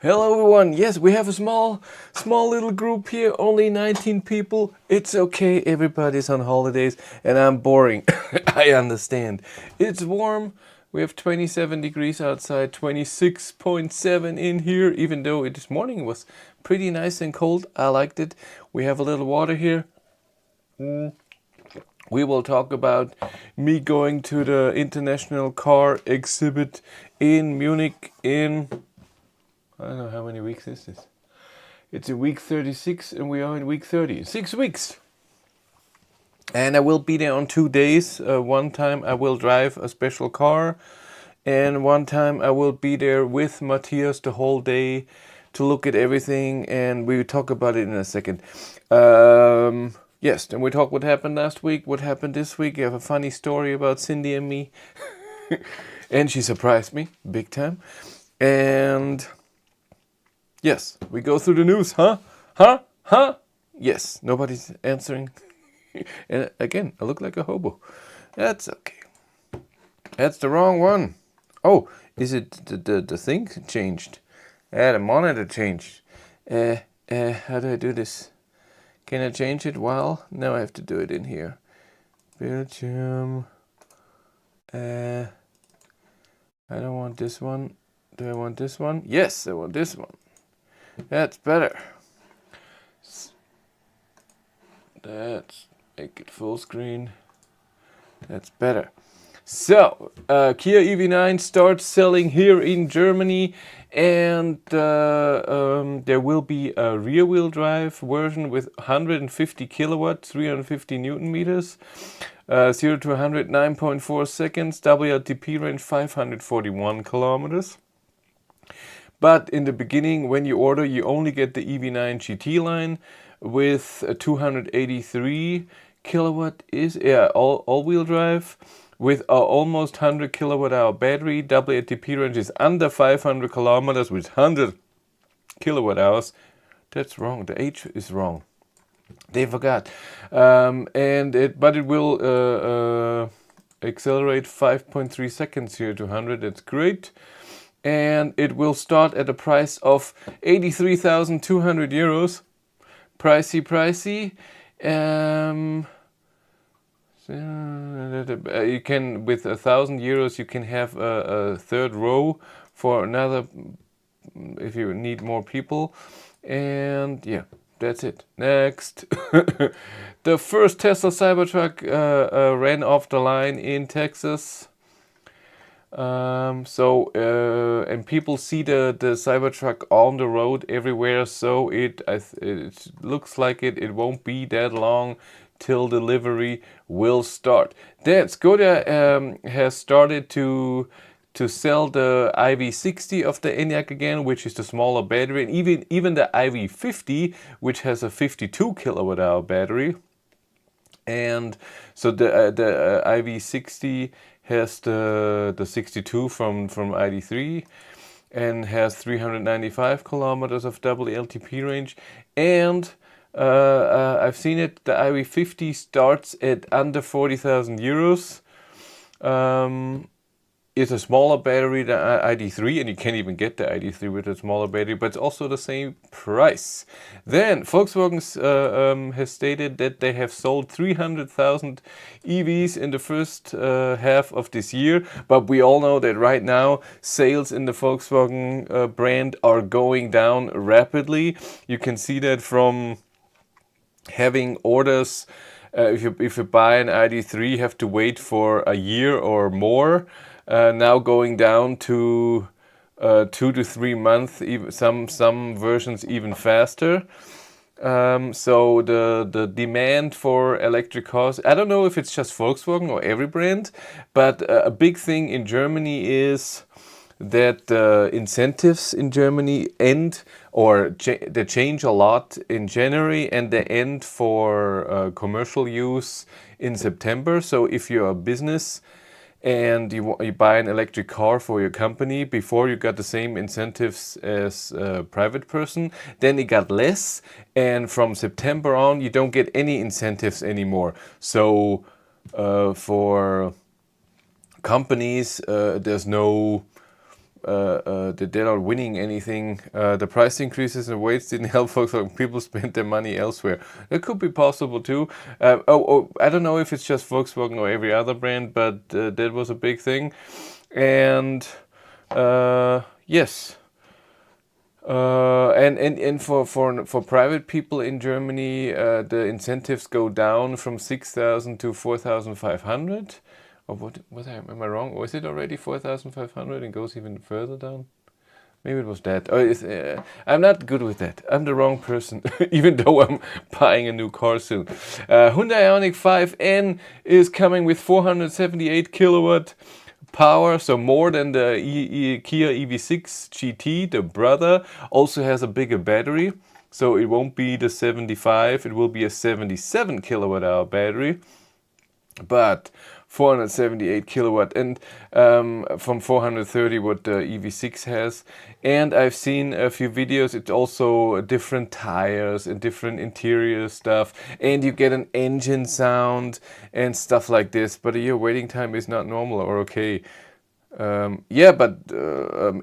Hello everyone. Yes, we have a small little group here, only 19 people. It's okay, everybody's on holidays and I'm boring. I understand. It's warm. We have 27 degrees outside, 26.7 in here, even though this morning was pretty nice and cold. I liked it. We have a little water here. We will talk about me going to the International Car Exhibit in Munich in, I don't know how many weeks is this. It's in week 36 and we are in week 30. 6 weeks. And I will be there on 2 days. One time I will drive a special car. And one time I will be there with Matthias the whole day to look at everything. And we will talk about it in a second. Yes, then we talk what happened last week, what happened this week. You have a funny story about Cindy and me. And she surprised me big time. And yes, we go through the news, huh? Huh? Huh? Yes, nobody's answering. And again, I look like a hobo. That's okay. That's the wrong one. Oh, is it the thing changed? The monitor changed. How do I do this? Can I change it? Well, now I have to do it in here. Belgium. I don't want this one. Do I want this one? Yes, I want this one. That's better. That's make it full screen. That's better. So, Kia EV9 starts selling here in Germany, and there will be a rear-wheel drive version with 150 kilowatts, 350 newton meters, 0 to 100 9.4 seconds, WLTP range 541 kilometers. But in the beginning, when you order, you only get the EV9 GT line with a 283 kilowatt all-wheel drive with a almost 100 kilowatt hour battery. WLTP range is under 500 kilometers with 100 kilowatt hours. That's wrong. The H is wrong. They forgot. But it will accelerate 5.3 seconds here to 100. That's great. And it will start at a price of 83,200 euros. Pricey. You can, with 1,000 euros, you can have a third row for another, if you need more people. And yeah, that's it. Next. The first Tesla Cybertruck ran off the line in Texas. And people see the Cybertruck on the road everywhere, so it looks like it won't be that long till delivery will start. Then Skoda has started to sell the IV60 of the Enyaq again, which is the smaller battery, and even the IV50, which has a 52 kilowatt hour battery. And so the IV60 has the 62 from ID3 and has 395 kilometers of WLTP range. And I've seen it, the IV50 starts at under 40,000 euros. It's a smaller battery than ID3, and you can't even get the ID3 with a smaller battery, but it's also the same price. Then Volkswagen has stated that they have sold 300,000 EVs in the first half of this year, but we all know that right now sales in the Volkswagen brand are going down rapidly. You can see that from having orders. If you buy an ID3, you have to wait for a year or more. Now going down to 2 to 3 months, even some versions even faster. So the demand for electric cars, I don't know if it's just Volkswagen or every brand, but a big thing in Germany is that incentives in Germany end, or they change a lot in January, and they end for commercial use in September. So if you're a business and you buy an electric car for your company, before you got the same incentives as a private person, then it got less, and from September on you don't get any incentives anymore. So for companies there's no that they're not winning anything. The price increases and weights didn't help Volkswagen. People spent their money elsewhere. That could be possible too. I don't know if it's just Volkswagen or every other brand, but that was a big thing. And yes. And for private people in Germany, the incentives go down from 6,000 to 4,500. Or what was am I wrong? Or is it already 4,500 and goes even further down? Maybe it was that. I'm not good with that. I'm the wrong person, even though I'm buying a new car soon. Hyundai Ioniq 5N is coming with 478 kilowatt power, so more than the Kia EV6 GT, the brother. Also has a bigger battery, so it won't be the 75, it will be a 77 kilowatt hour battery, but 478 kilowatt, and from 430 what the EV6 has. And I've seen a few videos. It's also different tires and different interior stuff, and you get an engine sound and stuff like this, but your waiting time is not normal or okay. Yeah, but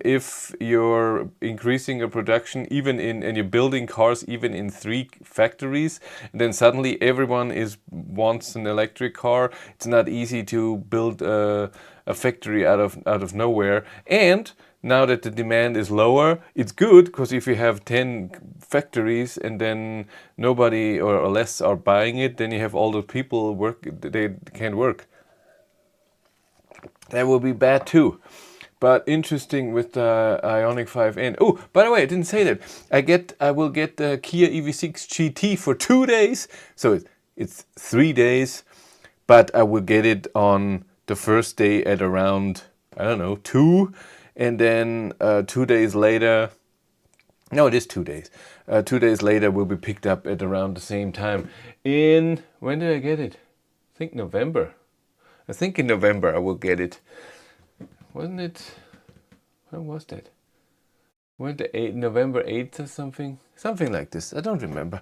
if you're increasing your production and you're building cars even in 3 factories, then suddenly everyone wants an electric car. It's not easy to build a factory out of nowhere. And now that the demand is lower, it's good, because if you have 10 factories and then nobody or less are buying it, then you have all the people they can't work. That will be bad too. But interesting with the Ioniq 5N. Oh, by the way, I didn't say that. I will get the Kia EV6 GT for 2 days. So it's 3 days, but I will get it on the first day at around, I don't know, 2. And then 2 days later, no, it is 2 days. 2 days later will be picked up at around the same time. When did I get it? I think November. I think in November I will get it. Wasn't it? When was that? November 8th or something? Something like this. I don't remember.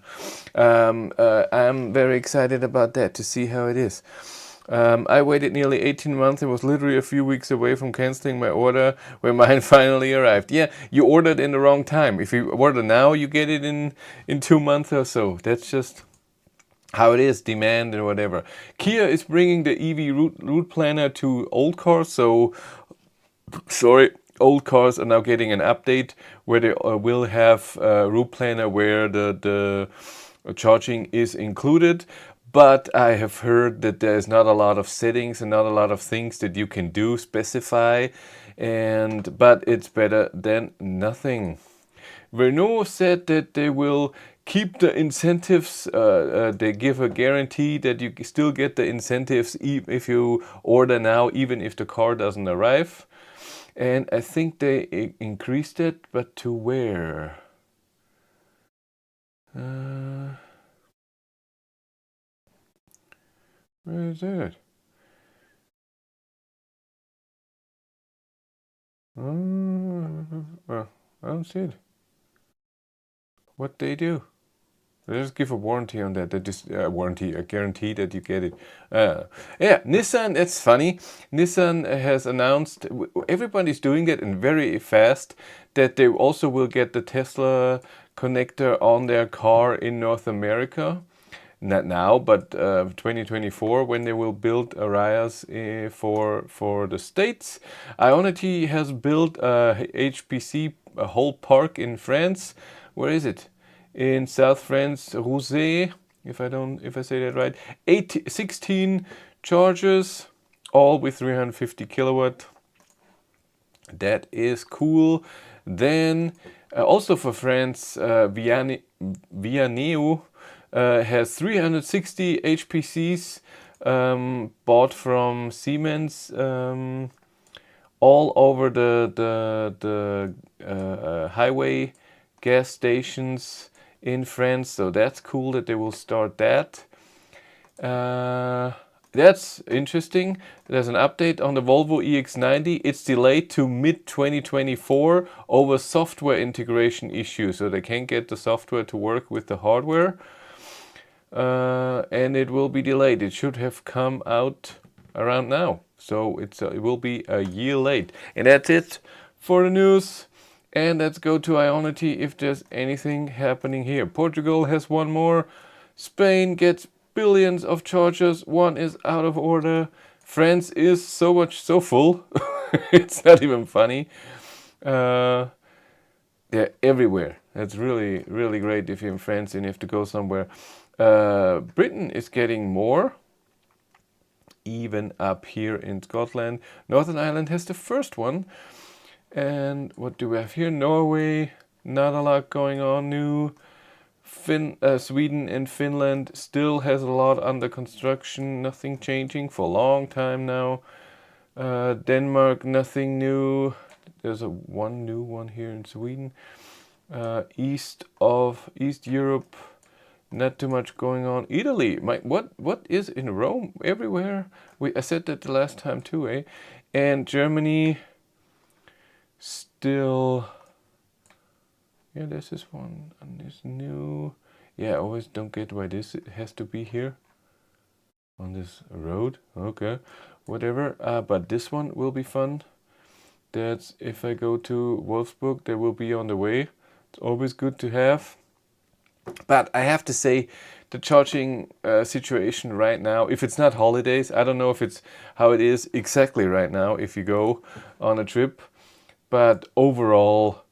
I'm very excited about that, to see how it is. I waited nearly 18 months and was literally a few weeks away from canceling my order when mine finally arrived. Yeah, you ordered in the wrong time. If you order now, you get it in 2 months or so. That's just how it is, demand and whatever. Kia is bringing the EV route planner to old cars, so old cars are now getting an update where they will have a route planner where the charging is included. But I have heard that there's not a lot of settings and not a lot of things that you can specify, but it's better than nothing. Renault said that they will keep the incentives. They give a guarantee that you still get the incentives if you order now, even if the car doesn't arrive. And I think they increased it, but to where? Where is that? Well, I don't see it. What they do? They just give a warranty on that. They just a guarantee that you get it. Yeah, Nissan. That's funny. Nissan has announced. Everybody's doing it, and very fast. That they also will get the Tesla connector on their car in North America. Not now, but 2024, when they will build Arias for the States. Ionity has built a HPC, a whole park in France. Where is it? In South France, Rouzet, if I say that right. 16 chargers, all with 350 kilowatt. That is cool. Then also for France, Vianeo has 360 HPCs bought from Siemens, all over the highway gas stations in France. So that's cool that they will start that. That's interesting. There's an update on the Volvo EX90. It's delayed to mid-2024 over software integration issues. So they can't get the software to work with the hardware. And it will be delayed. It should have come out around now. So it will be a year late. And that's it for the news. And let's go to Ionity if there's anything happening here. Portugal has one more. Spain gets billions of chargers. One is out of order. France is so full. It's not even funny. They're everywhere. That's really, really great if you're in France and you have to go somewhere. Britain is getting more. Even up here in Scotland. Northern Ireland has the first one. And what do we have here? Norway, not a lot going on new. Sweden and Finland still has a lot under construction. Nothing changing for a long time now. Denmark, nothing new. There's one new one here in Sweden. East Europe, not too much going on. Italy, what is in Rome? Everywhere. I said that the last time too, eh? And Germany, still. Yeah, this is one and this new. Yeah, I always don't get why this has to be here on this road. Okay, whatever. But this one will be fun. That's if I go to Wolfsburg, they will be on the way. It's always good to have. But I have to say, the charging situation right now, if it's not holidays, I don't know if it's how it is exactly right now if you go on a trip. But overall,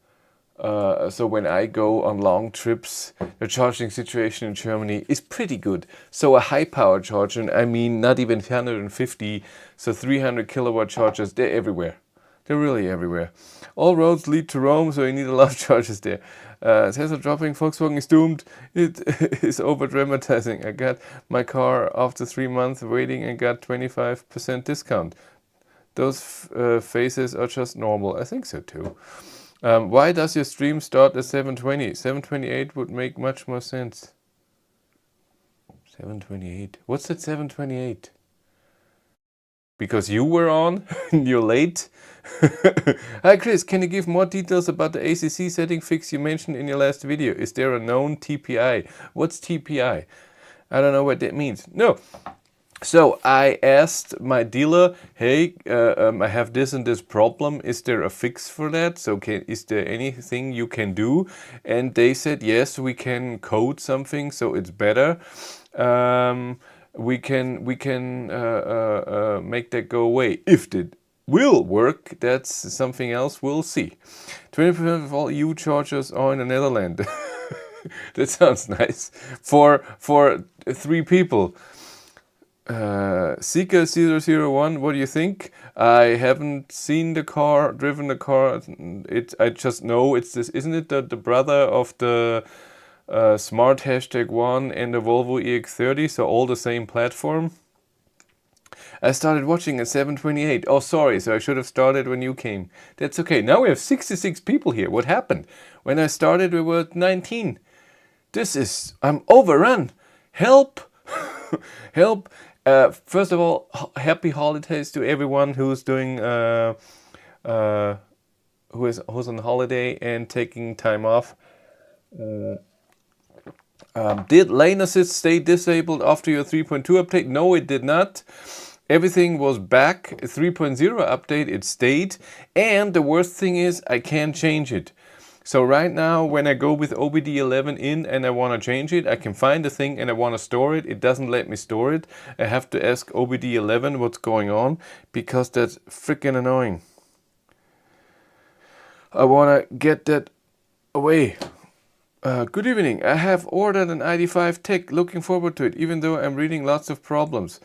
so when I go on long trips, the charging situation in Germany is pretty good. So a high power charger, I mean not even 150, so 300 kilowatt chargers, they're everywhere. They're really everywhere. All roads lead to Rome, so you need a lot of chargers there. Tesla dropping, Volkswagen is doomed. It is over dramatizing. I got my car after 3 months waiting and got 25% discount. Those phases are just normal. I think so too. Why does your stream start at 720? 728 would make much more sense. 728. What's that 728? Because you were on? You're late? Hi Chris, can you give more details about the ACC setting fix you mentioned in your last video? Is there a known TPI? What's TPI? I don't know what that means. No. So I asked my dealer, hey, I have this and this problem. Is there a fix for that? So is there anything you can do? And they said, yes, we can code something so it's better. We can make that go away. If it will work, that's something else we'll see. 20% of all EU chargers are in the Netherlands. That sounds nice. For 3 people. Sika 001, what do you think? I haven't seen the car, driven the car. I just know it's this. Isn't it the brother of the Smart #1 and the Volvo EX30? So all the same platform. I started watching at 7:28. Oh, sorry. So I should have started when you came. That's okay. Now we have 66 people here. What happened? When I started, we were 19. I'm overrun. Help! Help! First of all, happy holidays to everyone who's doing who's on holiday and taking time off. Did lane assist stay disabled after your 3.2 update? No, it did not. Everything was back. 3.0 update, it stayed. And the worst thing is I can't change it. So right now, when I go with OBD11 in and I want to change it, I can find the thing and I want to store it. It doesn't let me store it. I have to ask OBD11 what's going on because that's freaking annoying. I want to get that away. Good evening. I have ordered an ID5 Tech. Looking forward to it, even though I'm reading lots of problems.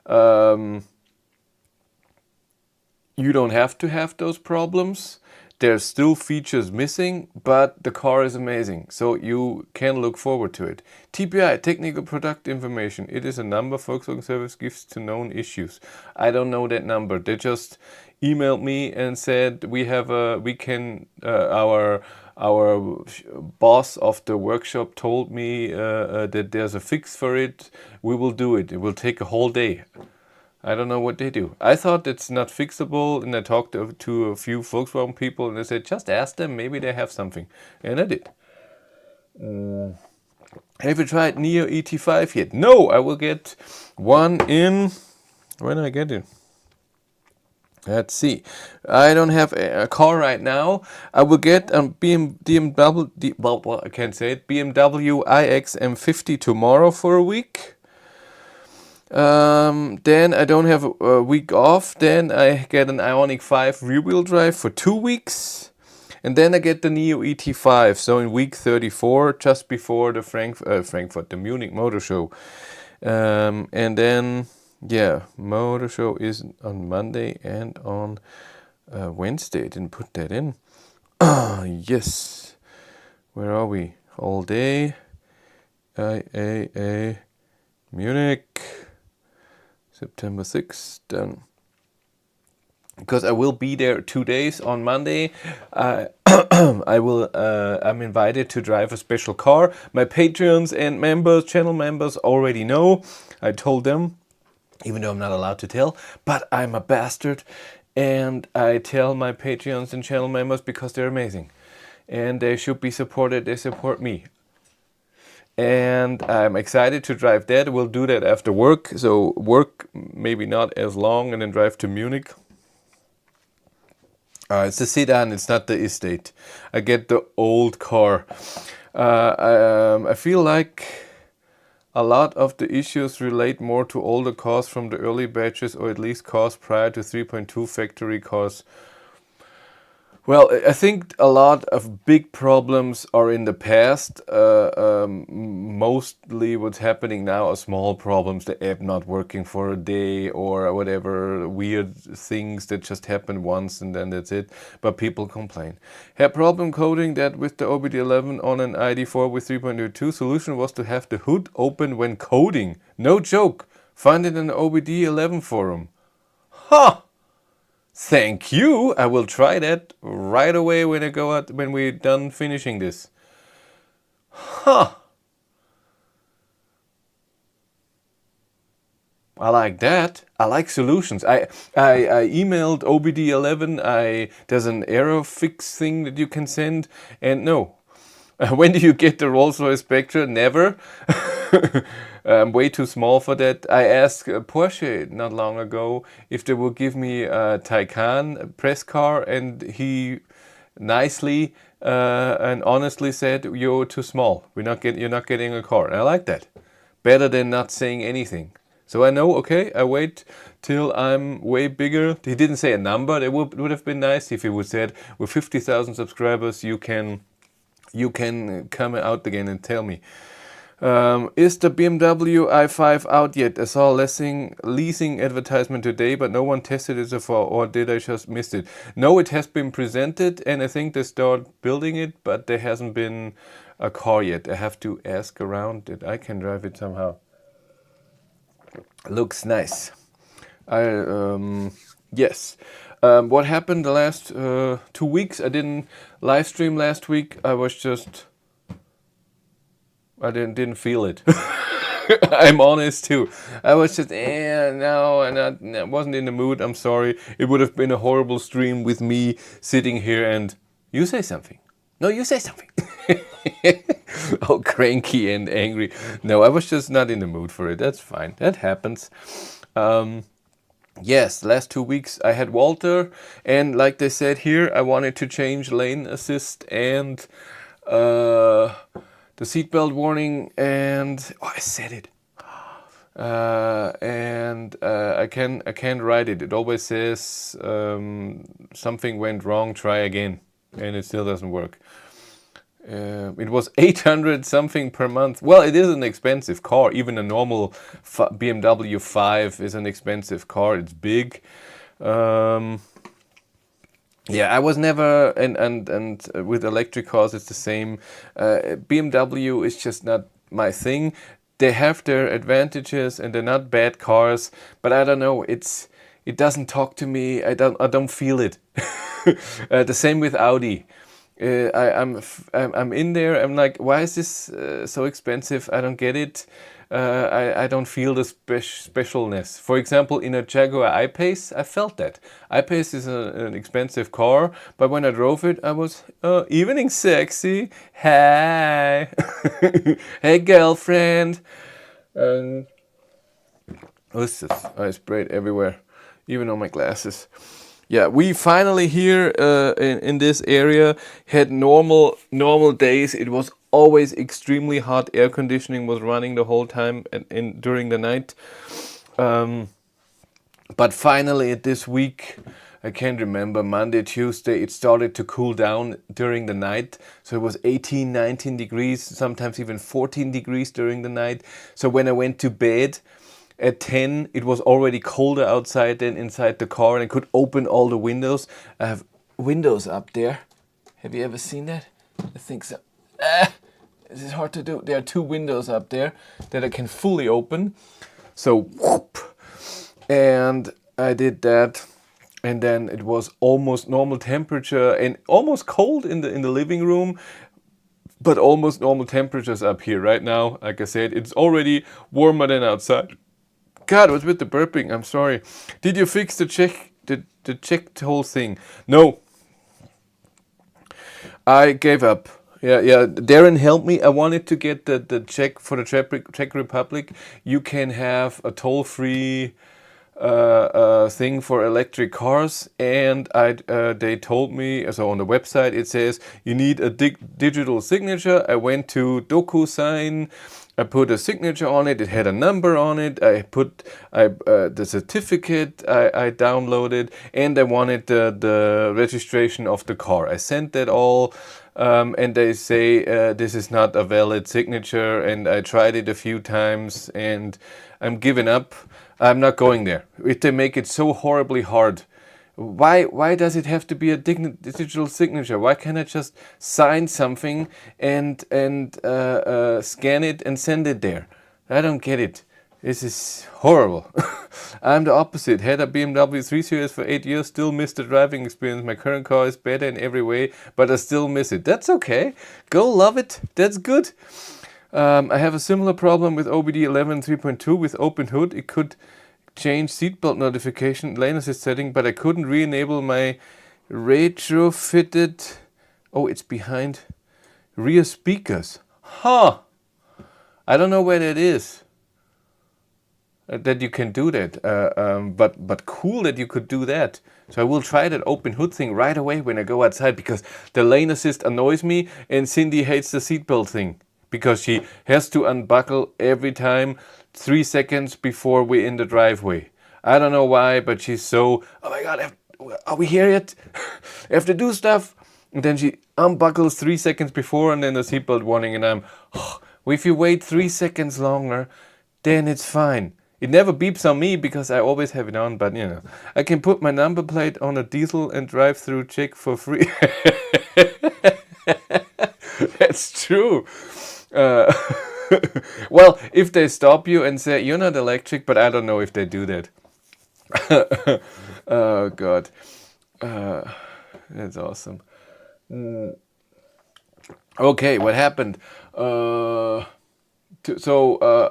You don't have to have those problems. There's still features missing, but the car is amazing, so you can look forward to it. TPI, technical product information. It is a number Volkswagen service gives to known issues. I don't know that number. They just emailed me and said our boss of the workshop told me that there's a fix for it. We will do it. It will take a whole day. I don't know what they do. I thought it's not fixable, and I talked to a few Volkswagen people, and they said, just ask them, maybe they have something. And I did. Have you tried Neo ET5 yet? No, I will get one in... When do I get it? Let's see. I don't have a car right now. I will get a BMW. Well, I can't say it. BMW iX M50 tomorrow for a week. Then I don't have a week off. Then I get an Ioniq 5 rear-wheel drive for 2 weeks. And then I get the Neo ET5. So in week 34, just before the the Munich Motor Show. And then, yeah, Motor Show is on Monday and on Wednesday. I didn't put that in. Yes. Where are we? All day. IAA Munich. September 6th. Done. Because I will be there 2 days on Monday. I will. I'm invited to drive a special car. My Patreons and members, channel members, already know. I told them, even though I'm not allowed to tell. But I'm a bastard, and I tell my Patreons and channel members because they're amazing, and they should be supported. They support me. And I'm excited to drive that. We'll do that after work. So work maybe not as long, and then drive to Munich. It's a sedan. It's not the estate. I get the old car. I feel like a lot of the issues relate more to older cars from the early batches, or at least cars prior to 3.2 factory cars. Well, I think a lot of big problems are in the past. Mostly what's happening now are small problems, the app not working for a day or whatever, weird things that just happen once and then that's it. But people complain. Had problem coding that with the OBD11 on an ID4 with 3.02. Solution was to have the hood open when coding. No joke. Find it in the OBD11 forum. Huh! Thank you. I will try that right away when I go out, when we're done finishing this. Huh. I like that. I like solutions. I emailed OBD11. There's an error fix thing that you can send, and no. When do you get the Rolls-Royce Spectra? Never. I'm way too small for that. I asked Porsche not long ago if they would give me a Taycan press car, and he nicely and honestly said, "You're too small. You're not getting a car." And I like that. Better than not saying anything. So I know, okay, I wait till I'm way bigger. He didn't say a number. It would have been nice if he would said, with 50,000 subscribers, you can come out again and tell me. Is the BMW i5 out yet? I saw a leasing advertisement today, but no one tested it so far, or did I just miss it? No, it has been presented, and I think they start building it, but there hasn't been a car yet. I have to ask around that I can drive it somehow. Looks nice. Yes. What happened the last 2 weeks? I didn't live stream last week. I didn't feel it. I'm honest too. I was just, no, I wasn't in the mood. I'm sorry. It would have been a horrible stream with me sitting here and you say something. No, you say something. All cranky and angry. No, I was just not in the mood for it. That's fine. That happens. Yes, last 2 weeks I had Walter, and like they said here, I wanted to change lane assist and the seatbelt warning, and I said it. I can't write it. It always says something went wrong. Try again, and it still doesn't work. It was 800 something per month. Well, it is an expensive car. Even a normal BMW 5 is an expensive car. It's big. Yeah, I was never, and with electric cars it's the same. BMW is just not my thing. They have their advantages and they're not bad cars, but I don't know. It doesn't talk to me. I don't feel it. The same with Audi. I'm in there. I'm like, why is this so expensive? I don't get it. I don't feel the specialness. For example, in a Jaguar I-Pace, I felt that. I-Pace is an expensive car, but when I drove it, I was evening sexy. Hey, hey girlfriend. What's this? I sprayed everywhere, even on my glasses. yeah, we finally here in this area had normal days. It was always extremely hot. Air conditioning was running the whole time during the night. But finally, this week, I can't remember, Monday, Tuesday, it started to cool down during the night. So it was 18, 19 degrees, sometimes even 14 degrees during the night. So when I went to bed at 10, it was already colder outside than inside the car, and I could open all the windows. I have windows up there. Have you ever seen that? I think so. This is hard to do. There are 2 windows up there that I can fully open. So, whoop. And I did that, and then it was almost normal temperature and almost cold in the living room, but almost normal temperatures up here right now. Like I said, it's already warmer than outside. God, what's with the burping? I'm sorry. Did you fix the check whole thing? No, I gave up. Yeah. Darren helped me. I wanted to get the check for the Czech Republic. You can have a toll-free thing for electric cars, and they told me, so on the website it says you need a digital signature. I went to DocuSign. I put a signature on it. It had a number on it. I put the certificate I downloaded, and I wanted the registration of the car. I sent that all, and they say this is not a valid signature. And I tried it a few times, and I'm giving up. I'm not going there. If they make it so horribly hard, why does it have to be a digital signature? Why can't I just sign something and scan it and send it there? I don't get it. This is horrible. I'm the opposite. Had a BMW 3 Series for 8 years, still miss the driving experience. My current car is better in every way, but I still miss it. That's okay. Go love it. That's good. I have a similar problem with OBD 11 3.2 with open hood. It could change seatbelt notification lane assist setting, but I couldn't re-enable my retrofitted. Oh, it's behind rear speakers. Huh. I don't know where that is. That you can do that. But cool that you could do that. So I will try that open hood thing right away when I go outside, because the lane assist annoys me, and Cindy hates the seatbelt thing, because she has to unbuckle every time 3 seconds before we're in the driveway. I don't know why, but she's so, oh my God, are we here yet? I have to do stuff. And then she unbuckles 3 seconds before, and then the seatbelt warning, and I'm, well, if you wait 3 seconds longer, then it's fine. It never beeps on me because I always have it on, but you know, I can put my number plate on a diesel and drive through Czech for free. That's true. Well, if they stop you and say you're not electric, but I don't know if they do that. Oh God, that's awesome. Okay, what happened?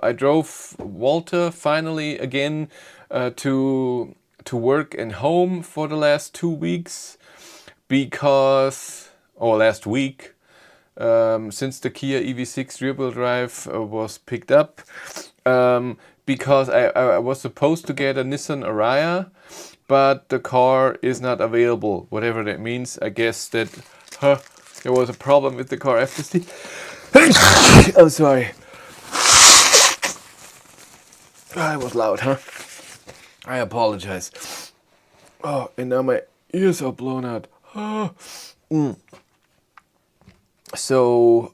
I drove Walter finally again to work and home for the last 2 weeks last week, since the Kia EV6 rear-wheel drive was picked up, because I was supposed to get a Nissan Ariya, but the car is not available, whatever that means. I guess that there was a problem with the car. I have to see. Oh, sorry. I was loud, huh? I apologize. Oh, and now my ears are blown out. So,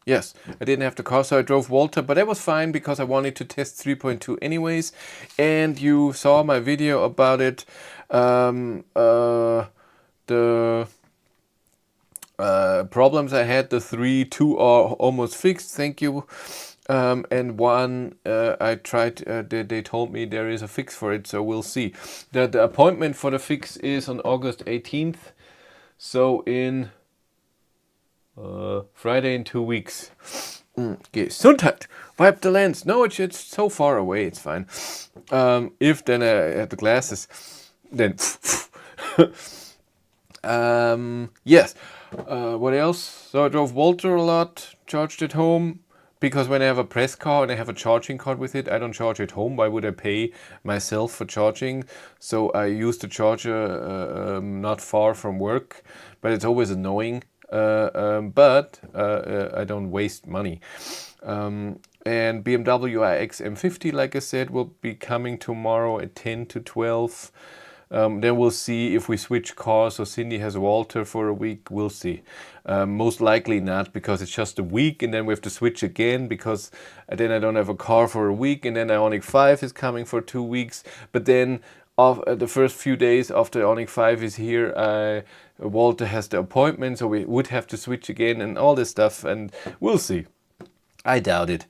yes, I didn't have the car, so I drove Walter, but that was fine because I wanted to test 3.2 anyways, and you saw my video about it. The problems I had, the 2 are almost fixed, thank you. And one, I tried, they told me there is a fix for it, so we'll see. The appointment for the fix is on August 18th, so in Friday in 2 weeks. Gesundheit! Wipe the lens. No, it's so far away, it's fine. If then I had the glasses, then yes. What else? So I drove Walter a lot, charged at home, because when I have a press car and I have a charging card with it, I don't charge at home. Why would I pay myself for charging? So I use the charger not far from work, but it's always annoying. But I don't waste money. And BMW iX M50, like I said, will be coming tomorrow at 10 to 12. Then we'll see if we switch cars. So Cindy has Walter for a week. We'll see. Most likely not, because it's just a week and then we have to switch again, because then I don't have a car for a week, and then Ioniq 5 is coming for 2 weeks. But then the first few days after Ioniq 5 is here, Walter has the appointment, so we would have to switch again and all this stuff, and we'll see. I doubt it.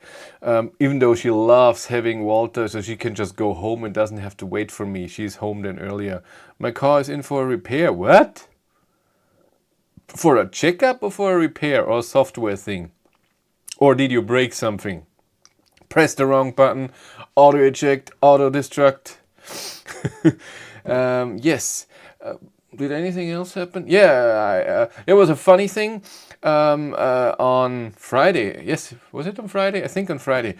Even though she loves having Walter, so she can just go home and doesn't have to wait for me. She's home then earlier. My car is in for a repair. What? For a checkup or for a repair or a software thing? Or did you break something? Press the wrong button. Auto eject, auto destruct. Yes. Did anything else happen? Yeah, it was a funny thing on Friday. Yes, was it on Friday? I think on Friday.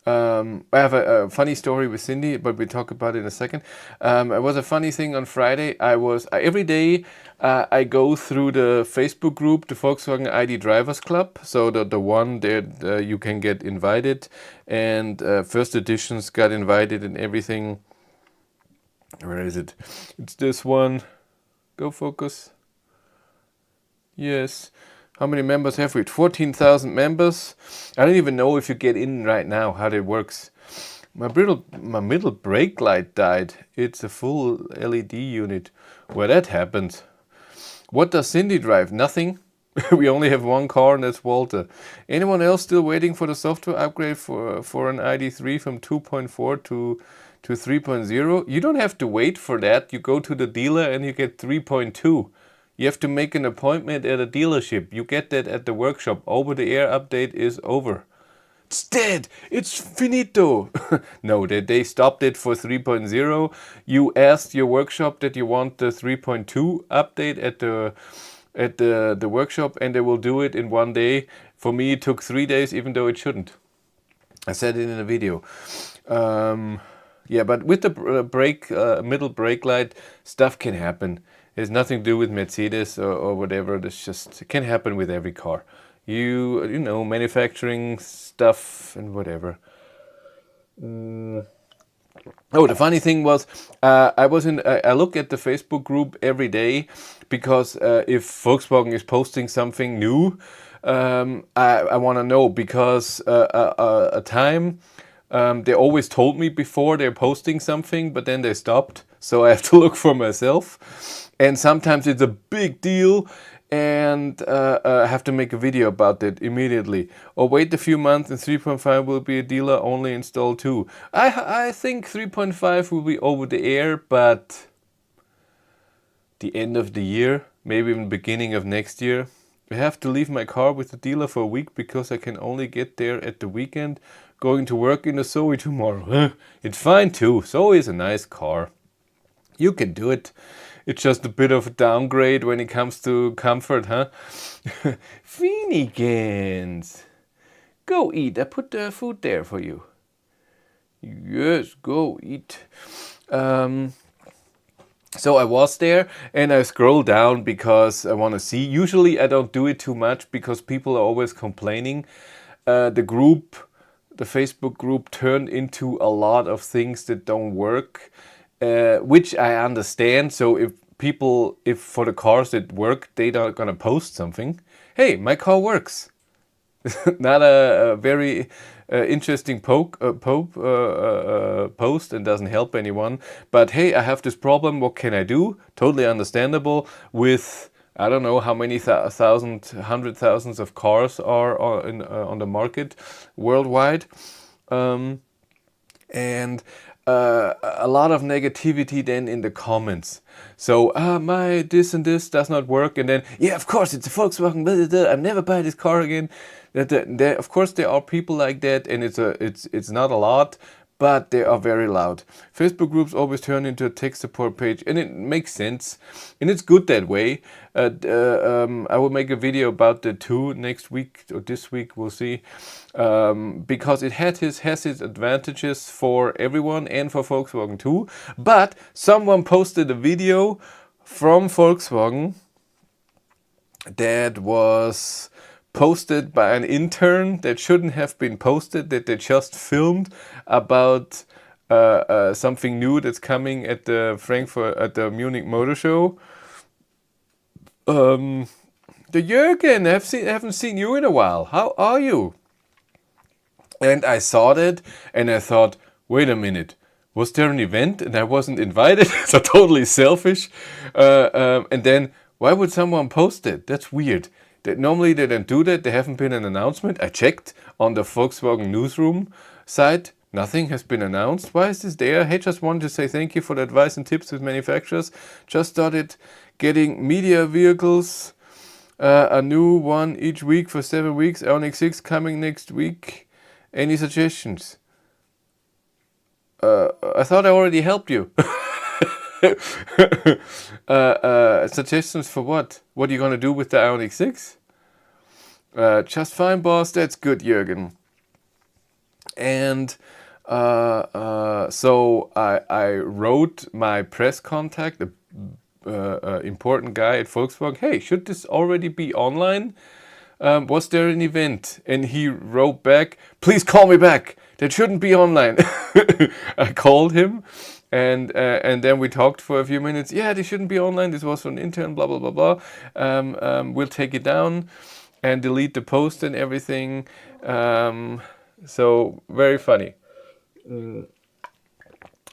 I have a funny story with Cindy, but we'll talk about it in a second. It was a funny thing on Friday. Every day I go through the Facebook group, the Volkswagen ID Drivers Club. So the one that you can get invited, and first editions got invited and everything. Where is it? It's this one. Go focus. Yes. How many members have we? 14,000 members. I don't even know if you get in right now how that works. My middle brake light died. It's a full LED unit. Where that happened. What does Cindy drive? Nothing. We only have one car, and that's Walter. Anyone else still waiting for the software upgrade for an ID3 from 2.4 to 3.0? You don't have to wait for that. You go to the dealer and you get 3.2. You have to make an appointment at a dealership. You get that at the workshop. Over-the-air update is over. It's dead. It's finito. No, they stopped it for 3.0. You asked your workshop that you want the 3.2 update at the workshop, and they will do it in 1 day. For me, it took 3 days, even though it shouldn't. I said it in a video. Yeah, but with the middle brake light, stuff can happen. It has nothing to do with Mercedes or whatever. It can happen with every car. You know, manufacturing stuff and whatever. Oh, the funny thing was, I look at the Facebook group every day, because if Volkswagen is posting something new, I want to know, because a time they always told me before they're posting something, but then they stopped, so I have to look for myself. And sometimes it's a big deal, and I have to make a video about it immediately. Or wait a few months and 3.5 will be a dealer only install too. I think 3.5 will be over the air, but the end of the year, maybe even beginning of next year. I have to leave my car with the dealer for a week, because I can only get there at the weekend. Going to work in a Zoe tomorrow. It's fine too. Zoe is a nice car. You can do it. It's just a bit of a downgrade when it comes to comfort, huh? Finnegan's. Go eat. I put the food there for you. Yes, go eat. So I was there, and I scroll down because I want to see. Usually I don't do it too much, because people are always complaining. The Facebook group turned into a lot of things that don't work. Which I understand. So if for the cars that work, they are gonna post something. Hey, my car works. Not a very interesting post, and doesn't help anyone. But hey, I have this problem. What can I do? Totally understandable. With I don't know how many hundred thousands of cars are on the market worldwide, and a lot of negativity then in the comments. So my this and this does not work, and then yeah, of course it's a Volkswagen. Blah, blah, blah, I'll never buy this car again. Of course there are people like that, and it's not a lot, but they are very loud. Facebook groups always turn into a tech support page, and it makes sense, and it's good that way. I will make a video about the two next week or this week, we'll see, because it has its advantages for everyone and for Volkswagen too. But someone posted a video from Volkswagen that was posted by an intern that shouldn't have been posted, that they just filmed about something new that's coming at the Munich Motor Show. The Jürgen, I haven't seen you in a while. How are you? And I saw that and I thought, wait a minute, was there an event and I wasn't invited? So totally selfish. And then why would someone post it? That's weird. Normally they don't do that. There haven't been an announcement. I checked on the Volkswagen newsroom site. Nothing has been announced. Why is this there? Hey, just wanted to say thank you for the advice and tips with manufacturers. Just started getting media vehicles. A new one each week for 7 weeks. Ioniq 6 coming next week. Any suggestions? I thought I already helped you. Suggestions for what? What are you going to do with the Ioniq 6? Just fine, boss. That's good, Jürgen. And so I wrote my press contact, the important guy at Volkswagen, hey, should this already be online? Was there an event? And he wrote back, please call me back. That shouldn't be online. I called him. And then we talked for a few minutes. Yeah, this shouldn't be online. This was from an intern, blah, blah, blah, blah. We'll take it down and delete the post and everything. So very funny.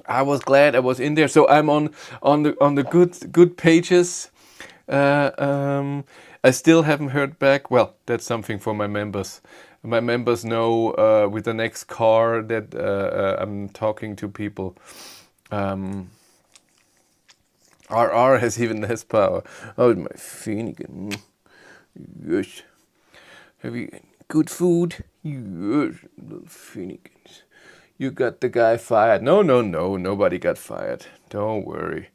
I was glad I was in there. So I'm on the good pages. I still haven't heard back. Well, that's something for my members. My members know with the next car that I'm talking to people. RR has even less power. Oh, my Finnegan. Yes. Have you good food? Yes, little Finnegans. You got the guy fired. No, nobody got fired. Don't worry.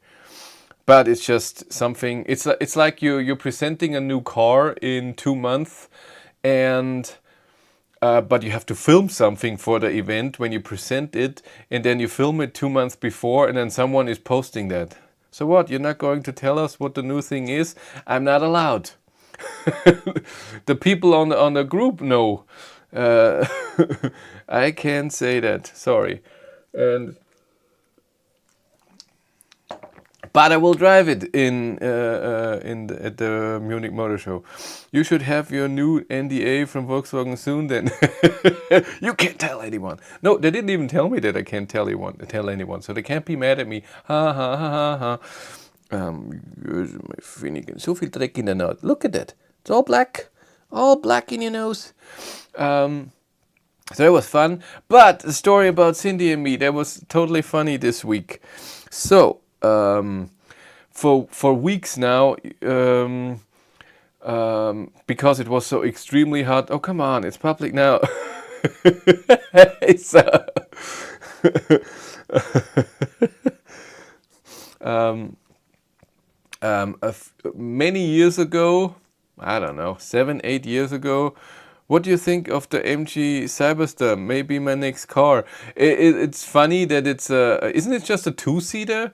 But it's just something. It's like you're presenting a new car in 2 months, and but you have to film something for the event when you present it, and then you film it 2 months before, and then someone is posting that. So what? You're not going to tell us what the new thing is? I'm not allowed. The people on the group know. I can't say that. Sorry. But I will drive it at the Munich Motor Show. You should have your new NDA from Volkswagen soon. Then you can't tell anyone. No, they didn't even tell me that I can't tell anyone. So they can't be mad at me. Ha ha ha ha ha. My Finnegan. So viel Dreck in der Nose. Look at that. It's all black in your nose. So it was fun. But the story about Cindy and me, that was totally funny this week. So. For weeks now, because it was so extremely hot. Oh, come on, it's public now. Many years ago, I don't know, 7-8 years ago, what do you think of the MG Cyberster? Maybe my next car. It's funny that it's isn't it just a two-seater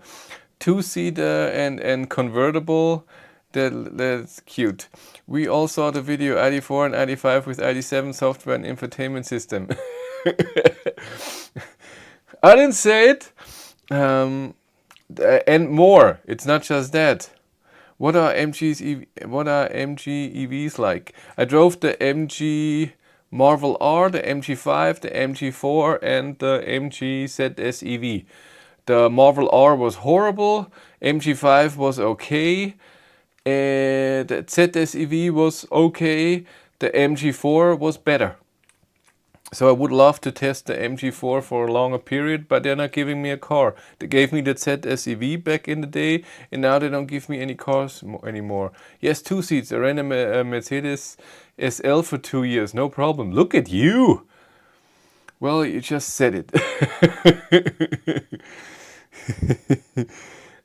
and convertible? That's cute. We all saw the video ID4 and ID5 with ID7 software and infotainment system. I didn't say it. And more. It's not just that. What are MG EVs like? I drove the MG Marvel R, the MG5, the MG4, and the MG ZS EV. The Marvel R was horrible. MG5 was okay. The ZS EV was okay. The MG4 was better. So I would love to test the MG4 for a longer period, but they're not giving me a car. They gave me the ZS EV back in the day, and now they don't give me any cars anymore. Yes, 2 seats. I ran a Mercedes SL for 2 years, no problem. Look at you! Well, you just said it.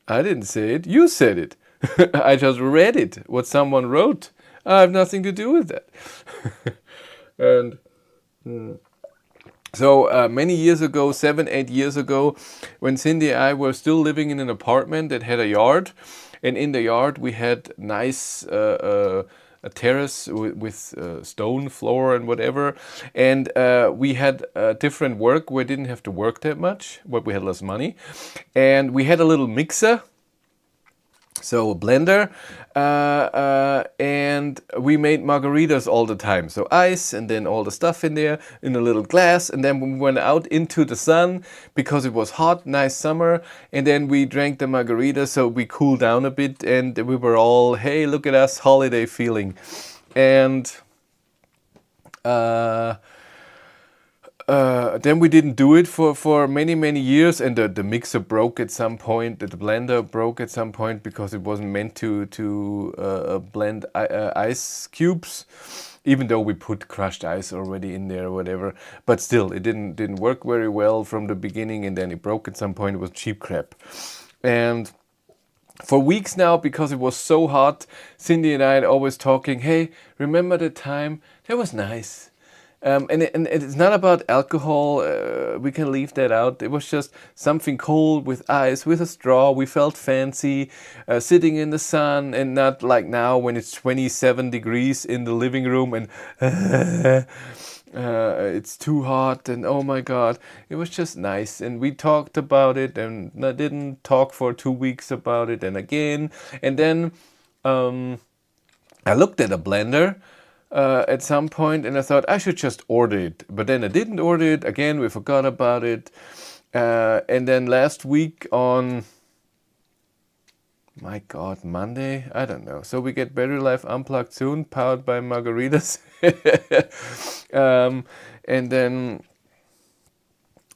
I didn't say it. You said it. I just read it. What someone wrote. I have nothing to do with that. And so many years ago, 7, 8 years ago, when Cindy and I were still living in an apartment that had a yard, and in the yard we had nice a terrace with stone floor and whatever, and we had different work. We didn't have to work that much, but we had less money, and we had a little mixer. So a blender, and we made margaritas all the time. So ice and then all the stuff in there in a little glass. And then we went out into the sun because it was hot, nice summer. And then we drank the margarita so we cooled down a bit. And we were all, hey, look at us, holiday feeling. And then we didn't do it for many years, and the mixer broke at some point. The blender broke at some point because it wasn't meant to blend ice cubes, even though we put crushed ice already in there or whatever. But still, it didn't work very well from the beginning, and then it broke at some point. It was cheap crap, and for weeks now, because it was so hot, Cindy and I are always talking, hey, remember the time? That was nice. And it's not about alcohol, we can leave that out. It was just something cold with ice, with a straw. We felt fancy, sitting in the sun, and not like now when it's 27 degrees in the living room and it's too hot and oh my God. It was just nice, and we talked about it, and I didn't talk for 2 weeks about it, and again. And then I looked at a blender at some point, and I thought I should just order it. But then I didn't order it. Again, we forgot about it. And then last week on, my God, Monday? I don't know. So we get Battery Life Unplugged soon, powered by margaritas. And then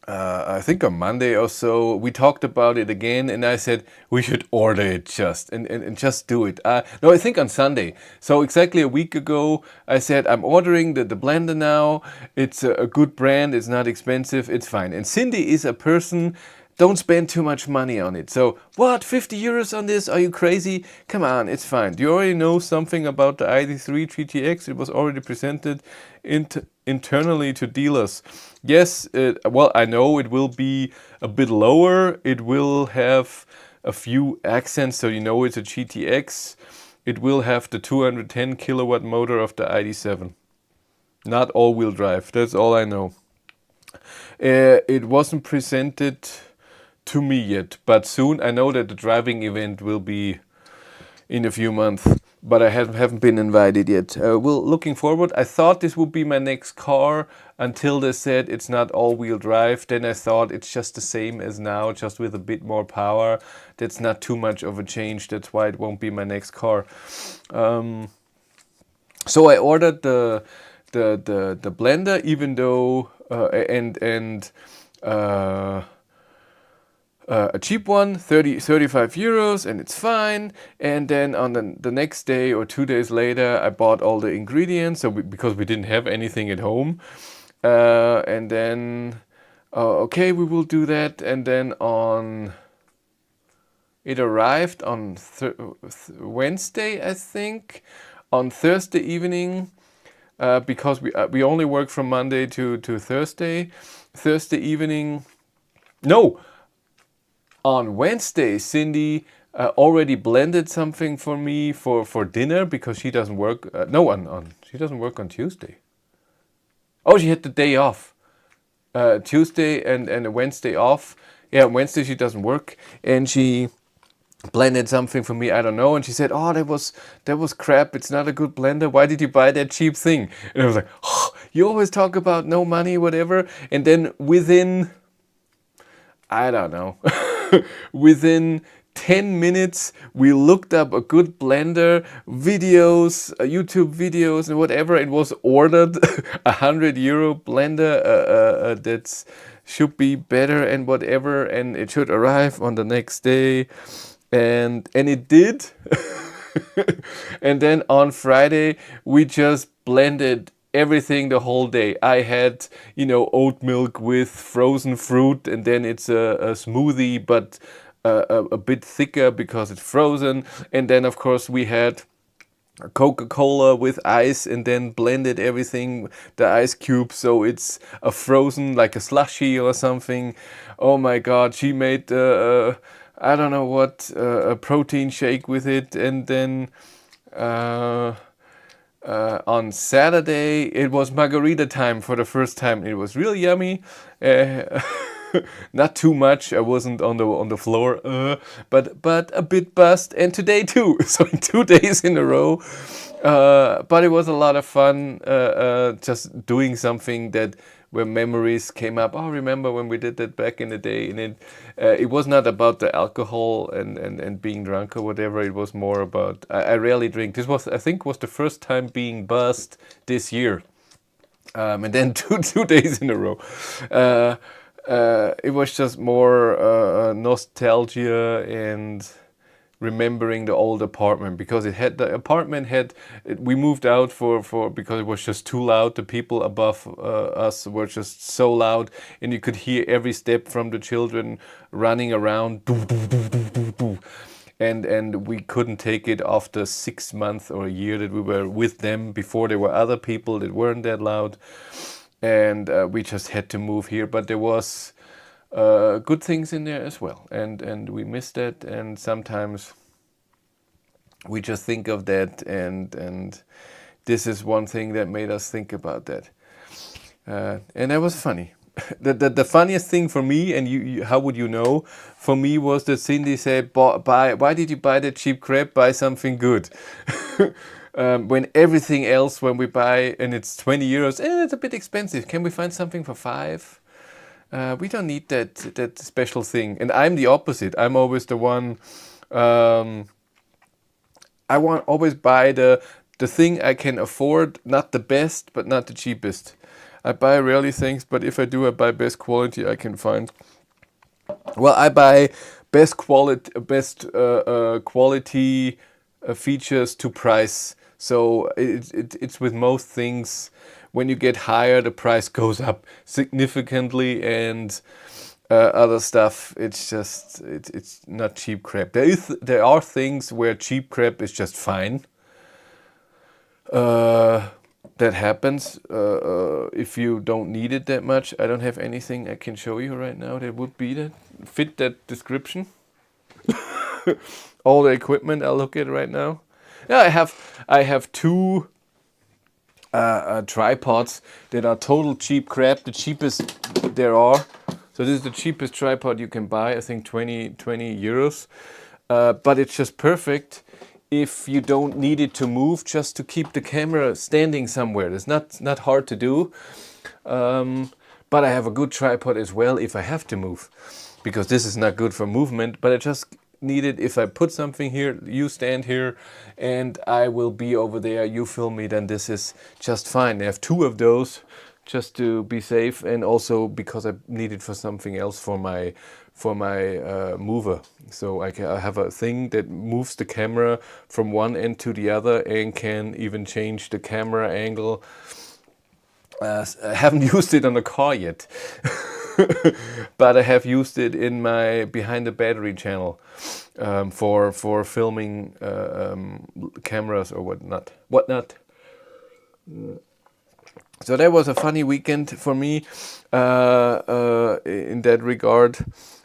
I think on Monday or so, we talked about it again, and I said we should order it just and just do it. No, I think on Sunday. So exactly a week ago, I said I'm ordering the blender now. It's a good brand. It's not expensive. It's fine. And Cindy is a person. Don't spend too much money on it. So, what, 50 euros on this? Are you crazy? Come on, it's fine. Do you already know something about the ID3 GTX? It was already presented internally to dealers. Yes, well, I know it will be a bit lower. It will have a few accents, so you know it's a GTX. It will have the 210 kilowatt motor of the ID7. Not all-wheel drive, that's all I know. It wasn't presented to me yet, but soon. I know that the driving event will be in a few months, but I haven't been invited yet. Well, looking forward. I thought this would be my next car until they said it's not all-wheel drive. Then I thought it's just the same as now, just with a bit more power. That's not too much of a change. That's why it won't be my next car. So I ordered the blender, even though a cheap one, 35 euros, and it's fine. And then on the next day or 2 days later, I bought all the ingredients, so because we didn't have anything at home. And then, okay, we will do that. And then it arrived on Wednesday, I think. On Thursday evening, because we only work from Monday to Thursday. Thursday evening, no. On Wednesday, Cindy already blended something for me for dinner because she doesn't work. She doesn't work on Tuesday. Oh, she had the day off. Tuesday and a Wednesday off. Yeah, Wednesday she doesn't work, and she blended something for me. I don't know. And she said, "Oh, that was crap. It's not a good blender. Why did you buy that cheap thing?" And I was like, "Oh, you always talk about no money, whatever." And then within, I don't know. Within 10 minutes, we looked up a good blender, videos, YouTube videos, and whatever. It was ordered. €100 blender that should be better and whatever, and it should arrive on the next day, and it did. And then on Friday, we just blended everything the whole day. I had, oat milk with frozen fruit, and then it's a smoothie, but a bit thicker because it's frozen. And then, of course, we had Coca-Cola with ice, and then blended everything, the ice cubes, so it's a frozen, like a slushy or something. Oh my God, she made I don't know what, a protein shake with it. And then on Saturday it was margarita time for the first time. It was really yummy. Not too much. I wasn't on the floor, but a bit buzzed. And today too. So in 2 days in a row. But it was a lot of fun. Just doing something where memories came up. Oh, remember when we did that back in the day? And it was not about the alcohol and being drunk or whatever. It was more about, I rarely drink. This was, I think, was the first time being buzzed this year. And then two days in a row. It was just more nostalgia and remembering the old apartment, because we moved out because it was just too loud. The people above us were just so loud, and you could hear every step from the children running around. And we couldn't take it after 6 months or a year that we were with them. Before, there were other people that weren't that loud, and we just had to move here. But there was good things in there as well, and we missed that. And sometimes we just think of that, and this is one thing that made us think about that, and that was funny. The funniest thing for me, and you how would you know, for me, was that Cindy said, why did you buy that cheap crap? Buy something good. When everything else, when we buy and it's 20 euros, it's a bit expensive. Can we find something for 5? We don't need that special thing. And I'm the opposite. I'm always the one, I want always buy the thing I can afford, not the best, but not the cheapest. I buy rarely things, but if I do, I buy best quality I can find. Well, I buy best quality features to price. So it's with most things. When you get higher, the price goes up significantly, and other stuff, it's not cheap crap. There are things where cheap crap is just fine. That happens if you don't need it that much. I don't have anything I can show you right now that would fit that description. All the equipment I look at right now. Yeah, I have 2 tripods that are total cheap crap, the cheapest there are. So this is the cheapest tripod you can buy, I think 20 euros. But it's just perfect if you don't need it to move, just to keep the camera standing somewhere. It's not hard to do. But I have a good tripod as well if I have to move, because this is not good for movement, but I just need it if I put something here, you stand here, and I will be over there, you film me, then this is just fine. I have 2 of those just to be safe, and also because I need it for something else, for my mover. So I have a thing that moves the camera from one end to the other and can even change the camera angle. I haven't used it on a car yet, but I have used it in my behind the battery channel for filming cameras or whatnot. So that was a funny weekend for me in that regard.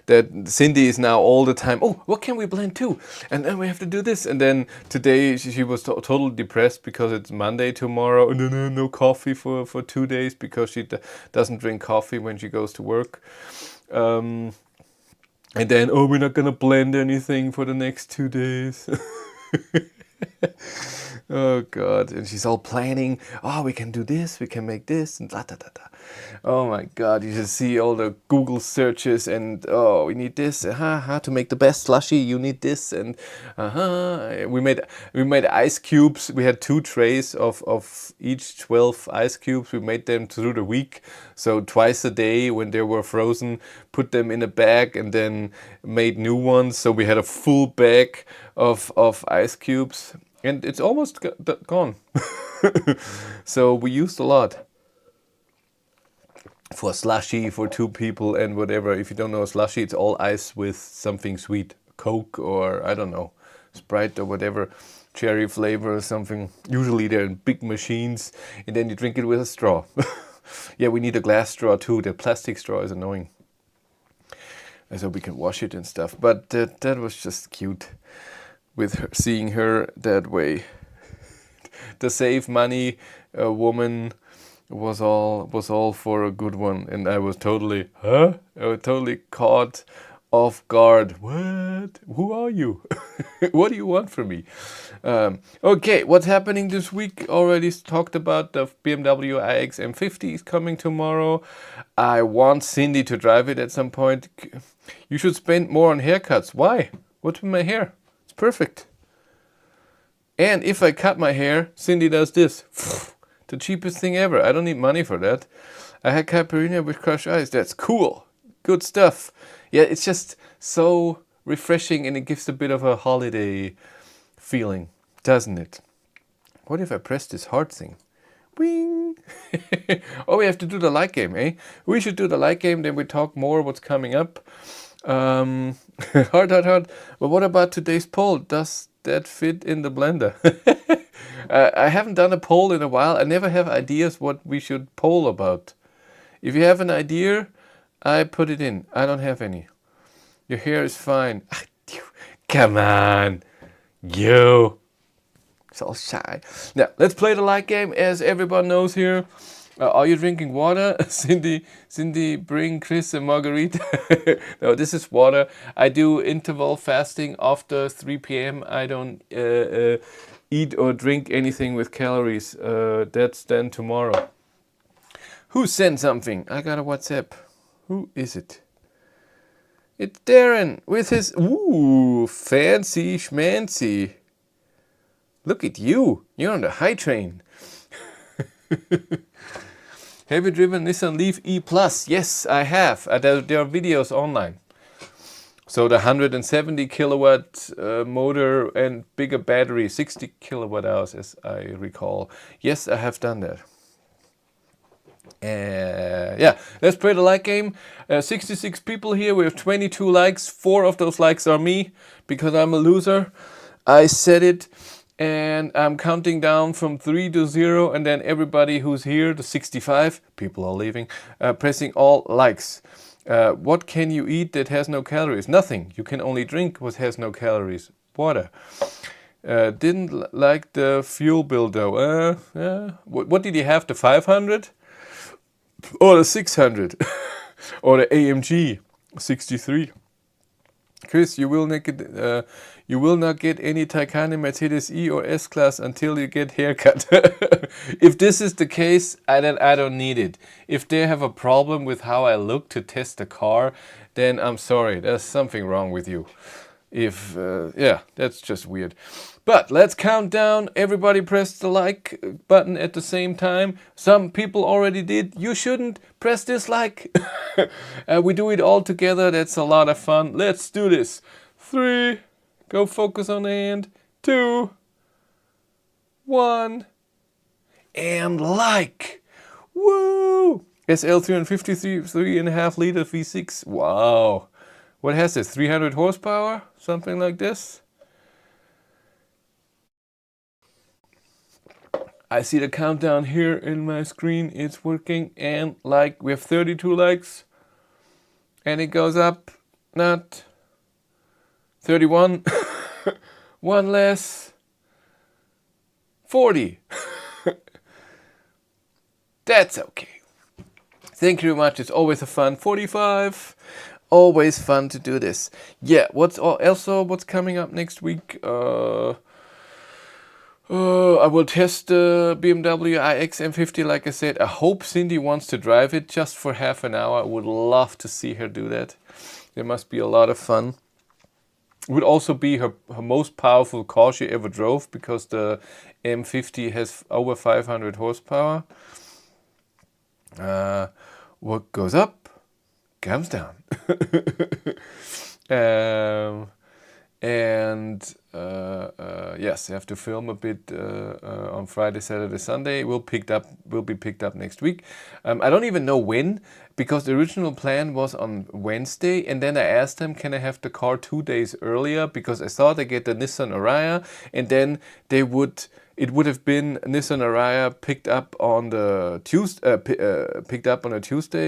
That Cindy is now all the time, oh, what can we blend to? And then we have to do this. And then today she was totally depressed because it's Monday tomorrow. And no coffee for 2 days because she doesn't drink coffee when she goes to work. And then, we're not going to blend anything for the next 2 days. Oh God, and she's all planning, we can do this, we can make this, and da da da da. Oh my God, you just see all the Google searches, and we need this, to make the best slushy, you need this, and we made ice cubes. We had 2 trays of each 12 ice cubes. We made them through the week, so twice a day when they were frozen, put them in a bag and then made new ones. So we had a full bag of ice cubes. and it's almost gone. So we used a lot for slushy for 2 people and whatever. If you don't know slushy, it's all ice with something sweet, Coke or I don't know, Sprite or whatever, cherry flavor or something. Usually they're in big machines, and then you drink it with a straw. Yeah, we need a glass straw too. The plastic straw is annoying. So we can wash it and stuff. But that was just cute with her, seeing her that way. The save money woman was all for a good one, and I was totally I was totally caught off guard. What? Who are you? What do you want from me? Okay, what's happening this week? Already talked about the BMW iX M50 is coming tomorrow. I want Cindy to drive it at some point. You should spend more on haircuts. Why? What's with my hair? It's perfect. And if I cut my hair, Cindy does this. The cheapest thing ever. I don't need money for that. I had caipirinha with crushed ice. That's cool. Good stuff. Yeah, it's just so refreshing, and it gives a bit of a holiday feeling, doesn't it? What if I press this heart thing? Wing! Oh, we have to do the like game, eh? We should do the like game, then we talk more what's coming up. Heart. But what about today's poll? Does that fit in the blender? I haven't done a poll in a while. I never have ideas what we should poll about. If you have an idea, I put it in. I don't have any. Your hair is fine. Come on. You. It's all shy. Now, let's play the like game. As everyone knows here, are you drinking water? Cindy, bring Chris a margarita. No, this is water. I do interval fasting after 3 p.m. I don't eat or drink anything with calories. That's then tomorrow. Who sent something? I got a WhatsApp. Who is it? It's Darren with his fancy schmancy. Look at you. You're on the high train. Have you driven Nissan Leaf E Plus? Yes, I have. There are videos online. So the 170 kilowatt motor and bigger battery, 60 kilowatt hours as I recall. Yes, I have done that. Yeah, let's play the like game. 66 people here. We have 22 likes. 4 of those likes are me because I'm a loser. I said it. And I'm counting down from 3 to 0, and then everybody who's here, the 65 people are leaving, pressing all likes. What can you eat that has no calories? Nothing. You can only drink what has no calories. Water. Didn't like the fuel bill though. What did you have? The 500 or the 600 or the AMG 63? Chris, you will not get any Taycan, Mercedes E or S Class until you get haircut. If this is the case, I don't need it. If they have a problem with how I look to test the car, then I'm sorry. There's something wrong with you. Yeah, that's just weird. But let's count down. Everybody press the like button at the same time. Some people already did. You shouldn't press dislike. We do it all together. That's a lot of fun. Let's do this. 3, go focus on the hand. 2, 1, and like. Woo! SL 353.5 liter V6. Wow. What has this? 300 horsepower? Something like this? I see the countdown here in my screen. It's working, and like we have 32 likes, and it goes up. Not 31. One less. 40. That's okay. Thank you very much. It's always a fun. 45. Always fun to do this. Yeah. What's coming up next week? I will test the BMW iX M50 like I said. I hope Cindy wants to drive it just for half an hour. I would love to see her do that. There must be a lot of fun. It would also be her most powerful car she ever drove because the M50 has over 500 horsepower. What goes up comes down. And yes, I have to film a bit on Friday, Saturday, Sunday. Will be picked up next week. I don't even know when, because the original plan was on Wednesday, and then I asked them, can I have the car 2 days earlier, because I thought I get the Nissan Ariya, and then it would have been Nissan Ariya picked up on the Tuesday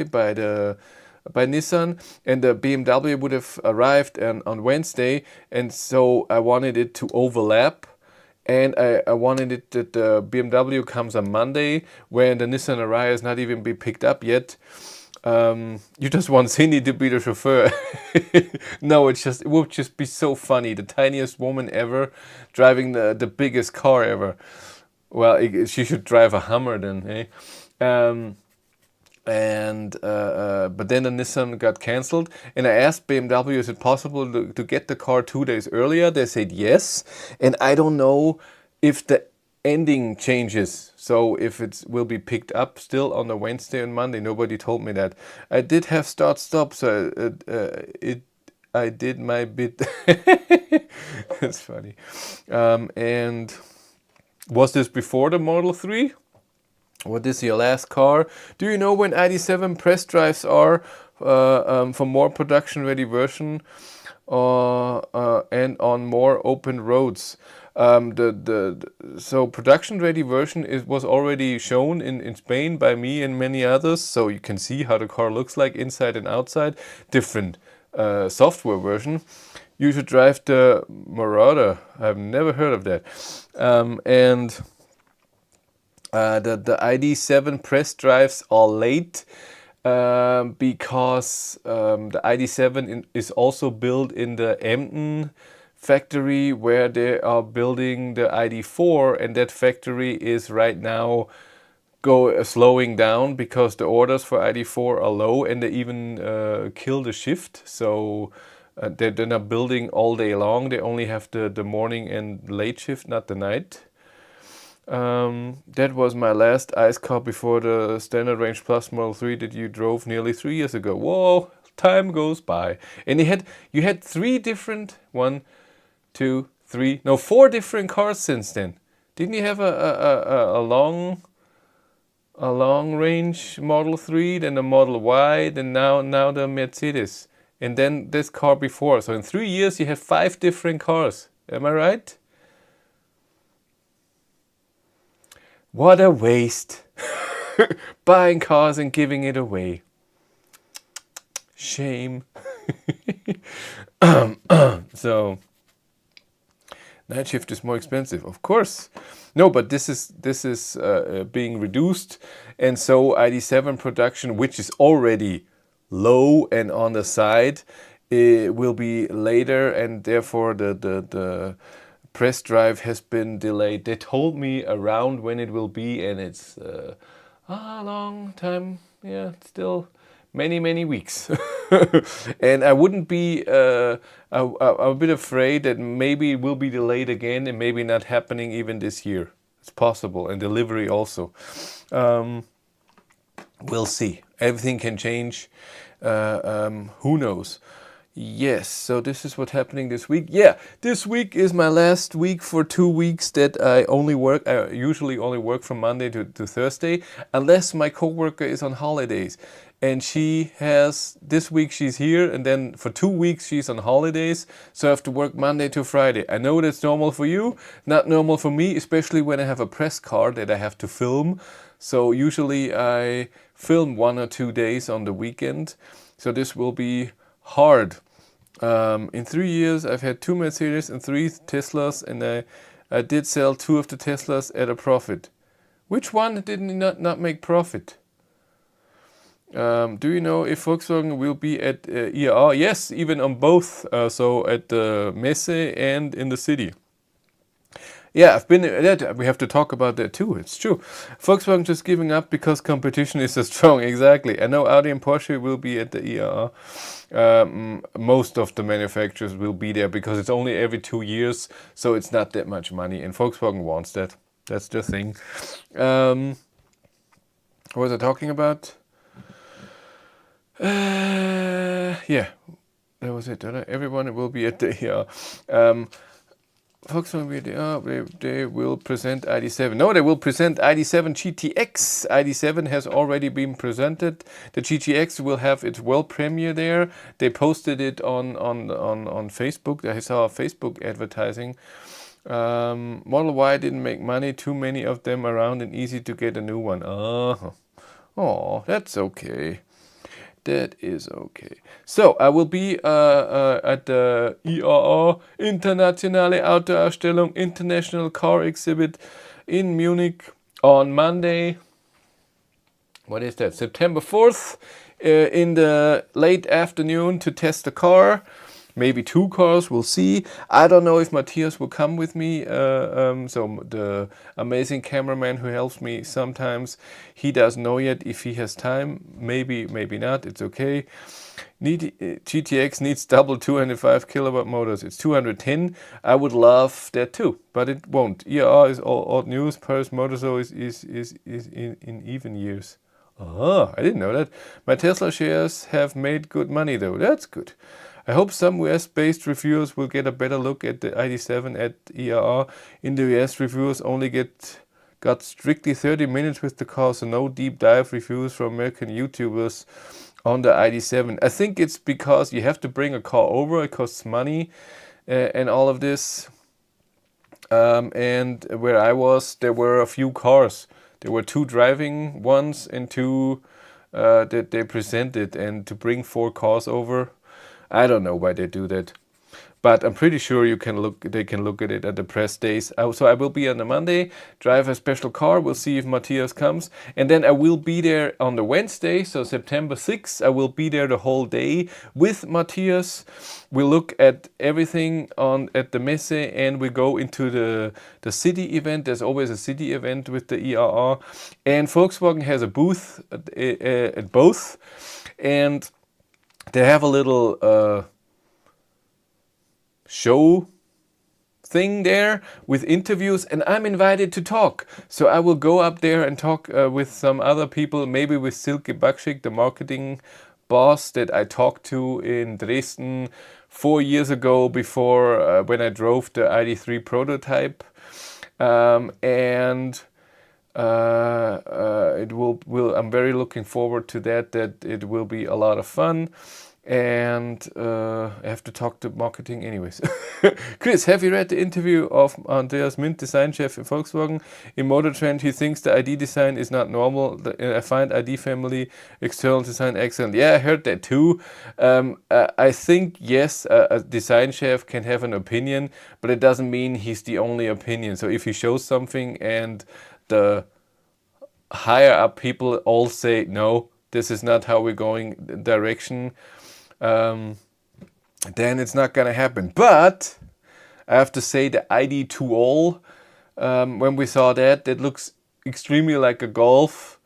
by Nissan, and the BMW would have arrived on Wednesday, and so I wanted it to overlap, and I wanted it that the BMW comes on Monday, when the Nissan Ariya is not even be picked up yet. You just want Cindy to be the chauffeur. No, it would just be so funny. The tiniest woman ever driving the biggest car ever. Well, she should drive a Hummer then, eh? But then the Nissan got cancelled, and I asked BMW, is it possible to get the car 2 days earlier? They said yes, and I don't know if the ending changes, so if it will be picked up still on the Wednesday and Monday. Nobody told me that. I did have start-stop, so I did my bit. That's funny. And was this before the Model 3? What is your last car? Do you know when ID7 press drives are for more production-ready version and on more open roads? So production-ready version was already shown in Spain by me and many others. So you can see how the car looks like inside and outside. Different software version. You should drive the Marauder. I've never heard of that. The ID7 press drives are late because the ID7 is also built in the Emden factory, where they are building the ID4, and that factory is right now slowing down because the orders for ID4 are low, and they even kill the shift. So they're not building all day long. They only have the morning and late shift, not the night. That was my last ICE car before the Standard Range Plus Model 3 that you drove nearly 3 years ago. Whoa, time goes by. And you had 4 different cars since then. Didn't you have a long range Model 3, then the Model Y, then now the Mercedes, and then this car before? So in 3 years you have 5 different cars. Am I right? What a waste. Buying cars and giving it away. Shame. So night shift is more expensive, of course. No, but this is being reduced, and so ID7 production, which is already low and on the side, will be later, and therefore the press drive has been delayed. They told me around when it will be, and it's a long time. Yeah, still many weeks. And I wouldn't be I'm a bit afraid that maybe it will be delayed again, and maybe not happening even this year. It's possible, and delivery also. We'll see. Everything can change. Who knows? Yes, so this is what's happening this week. Yeah, this week is my last week for 2 weeks that I only work. I usually only work from Monday to Thursday, unless my coworker is on holidays. And this week she's here, and then for 2 weeks she's on holidays, so I have to work Monday to Friday. I know that's normal for you, not normal for me, especially when I have a press car that I have to film. So usually I film 1 or 2 days on the weekend, so this will be hard. In 3 years I've had 2 Mercedes and 3 Teslas, and I did sell 2 of the Teslas at a profit. Which one did not make profit? Do you know if Volkswagen will be at IAA? Yes, even on both, so at the Messe and in the city. Yeah, I've been there. We have to talk about that too. It's true. Volkswagen just giving up because competition is so strong. Exactly. I know Audi and Porsche will be at the IAA. Most of the manufacturers will be there because it's only every 2 years, so it's not that much money. And Volkswagen wants that. That's the thing. What was I talking about? Yeah. that was it. Everyone will be at the Volkswagen, they will present ID7. No, they will present ID7 GTX. ID7 has already been presented. The GTX will have its world premiere there. They posted it on Facebook. I saw Facebook advertising. Model Y didn't make money. Too many of them around and easy to get a new one. Oh, that's okay. That is okay. So I will be at the IAA Internationale Autoausstellung International Car Exhibit in Munich on Monday. What is that? September 4th in the late afternoon to test the car. Maybe 2 cars, we'll see. I don't know if Matthias will come with me. So the amazing cameraman who helps me sometimes, he doesn't know yet if he has time. Maybe, maybe not. It's okay. GTX needs double 205 kilowatt motors. It's 210. I would love that too, but it won't. ER is all odd news. Paris Motor Show is in even years. Oh, I didn't know that. My Tesla shares have made good money though. That's good. I hope some US-based reviewers will get a better look at the ID7 at ERR. In the US, reviewers only got strictly 30 minutes with the car, so no deep dive reviews from American YouTubers on the ID7. I think it's because you have to bring a car over, it costs money and all of this. And where I was, there were a few cars. There were 2 driving ones and 2 that they presented, and to bring 4 cars over, I don't know why they do that, but I'm pretty sure they can look at it at the press days. So I will be on the Monday, drive a special car. We'll see if Matthias comes, and then I will be there on the Wednesday, so September 6th. I will be there the whole day with Matthias. We'll look at everything at the Messe, and we go into the city event. There's always a city event with the ERR, and Volkswagen has a booth at both, and they have a little show thing there with interviews, and I'm invited to talk. So I will go up there and talk with some other people, maybe with Silke Bakschik, the marketing boss that I talked to in Dresden 4 years ago before when I drove the ID3 prototype. It will I'm very looking forward to that it will be a lot of fun, and I have to talk to marketing anyways. Chris, have you read the interview of Andreas Mint, design chef in Volkswagen? In Motor Trend, he thinks the ID design is not normal. I find ID family external design excellent. Yeah, I heard that too. I think, yes, a design chef can have an opinion, but it doesn't mean he's the only opinion. So if he shows something and the higher up people all say, no, this is not how we're going direction, then it's not going to happen. But I have to say the ID2 all, when we saw that looks extremely like a Golf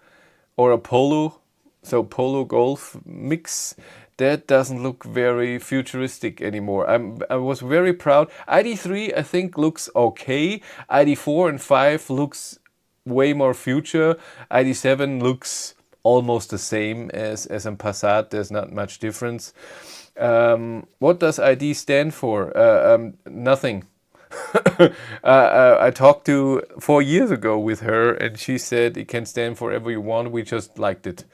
or a Polo, so Polo Golf mix. That doesn't look very futuristic anymore. I was very proud. ID3 I think looks okay. ID4 and 5 looks way more future. ID7 looks almost the same as a Passat. There's not much difference. What does ID stand for? Nothing. I talked to 4 years ago with her, and she said it can stand for whatever you want. We just liked it.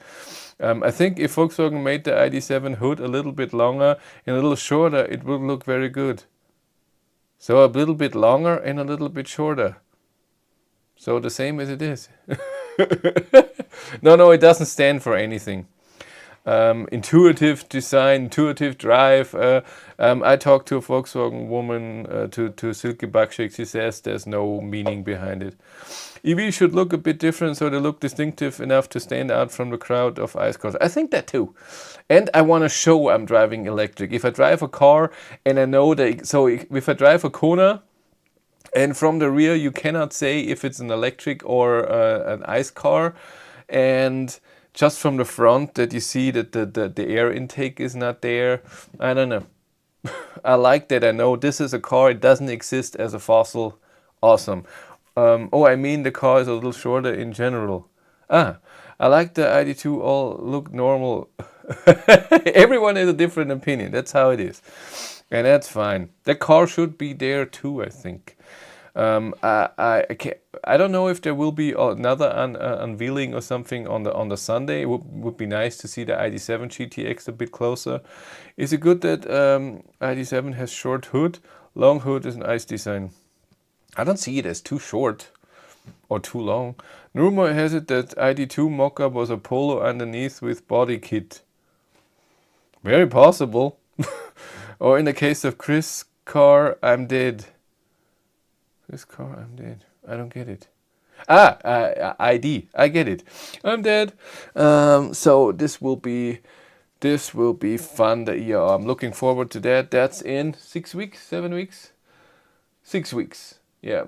I think if Volkswagen made the ID7 hood a little bit longer and a little shorter, it would look very good. So a little bit longer and a little bit shorter. So the same as it is. No, it doesn't stand for anything. Intuitive design, intuitive drive. I talked to a Volkswagen woman, to Silke Bakschik. She says there's no meaning behind it. EV should look a bit different, so they look distinctive enough to stand out from the crowd of ICE cars. I think that too. And I want to show I'm driving electric. If I drive a car and I know that, so if I drive a Kona, and from the rear you cannot say if it's an electric or an ICE car, and just from the front that you see that the air intake is not there. I don't know. I like that I know this is a car, it doesn't exist as a fossil. Awesome. I mean the car is a little shorter in general. I like the ID2 all look normal. Everyone has a different opinion. That's how it is. And that's fine. The car should be there too, I think. I don't know if there will be another unveiling or something on the Sunday. It would be nice to see the ID.7 GTX a bit closer. Is it good that ID.7 has short hood? Long hood is a nice design. I don't see it as too short or too long. Rumor has it that ID.2 mock-up was a Polo underneath with body kit. Very possible. Or in the case of Chris' car, I'm dead. Chris' car, I'm dead. I don't get it. ID. I get it. I'm dead. So this will be fun. I'm looking forward to that. That's in 6 weeks, 7 weeks, 6 weeks. Yeah.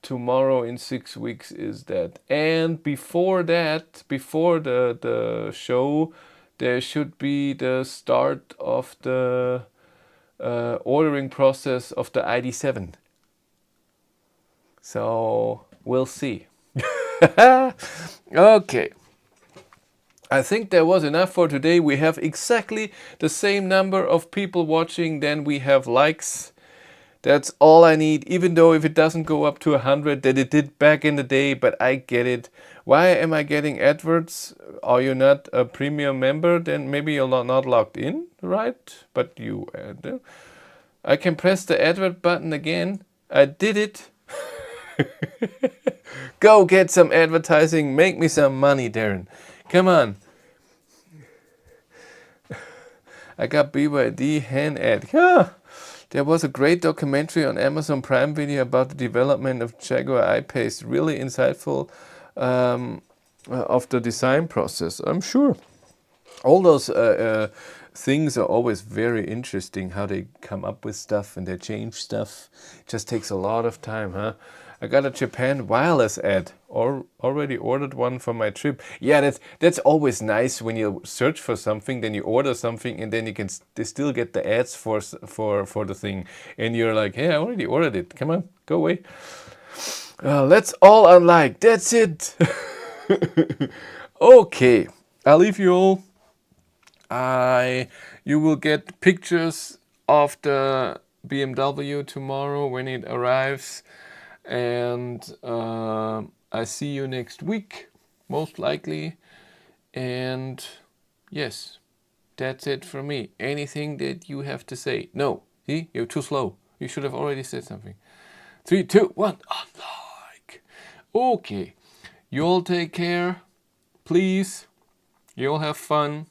Tomorrow in 6 weeks is that. And before that, before the show, there should be the start of the ordering process of the ID.7. So we'll see. Okay. I think that was enough for today. We have exactly the same number of people watching than we have likes. That's all I need, even though if it doesn't go up to 100 that it did back in the day, but I get it. Why am I getting adverts? Are you not a premium member? Then maybe you're not logged in, right? But you I can press the advert button again. I did it. Go get some advertising. Make me some money, Darren. Come on. I got BYD hand ad. There was a great documentary on Amazon Prime Video about the development of Jaguar I-Pace. Really insightful of the design process. I'm sure. All those things are always very interesting, how they come up with stuff and they change stuff. It just takes a lot of time, huh? I got a Japan wireless ad. Already ordered one for my trip. Yeah, that's always nice when you search for something, then you order something, and then you can still get the ads for the thing. And you're like, hey, I already ordered it. Come on, go away. Let's all unlike. That's it. Okay, I'll leave you all. You will get pictures of the BMW tomorrow when it arrives. And I see you next week, most likely. And yes, that's it for me. Anything that you have to say? No, see, you're too slow. You should have already said something. 3, 2, 1, unlike. Okay, you all take care, please. You all have fun.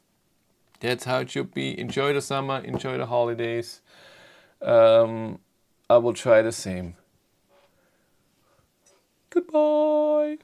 That's how it should be. Enjoy the summer, enjoy the holidays. I will try the same. Goodbye.